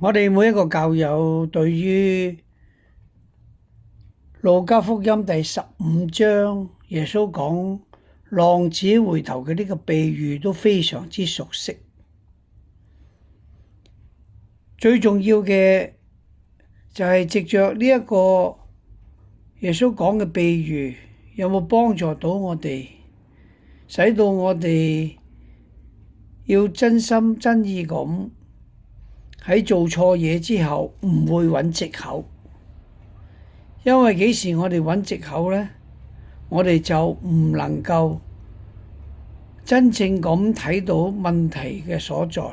我哋每一個教友對於路加福音第15章耶穌講浪子回頭嘅呢個比喻都非常之熟悉。最重要嘅就係藉着呢一個耶穌講嘅比喻，有冇幫助到我哋，使到我哋要真心真意咁喺做錯嘢之後唔會揾藉口。因為幾時我哋揾藉口呢？我哋就唔能夠真正咁睇到問題嘅所在，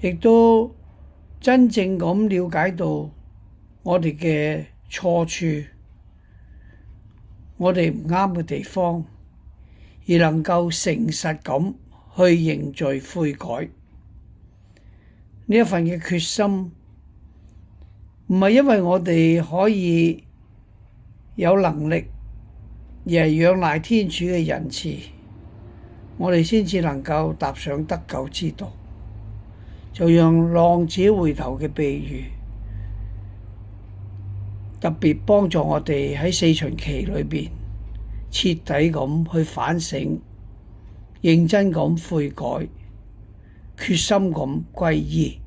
亦都真正咁了解到我哋嘅錯處，我哋唔啱嘅地方，而能夠誠實咁去認罪悔改。呢一份嘅決心，唔係因為我哋可以有能力，而係仰賴天主嘅仁慈，我哋先至能夠踏上得救之道。就讓浪子回頭嘅比喻，特別幫助我哋喺四旬期裏邊徹底咁去反省，認真咁悔改，決心咁歸依。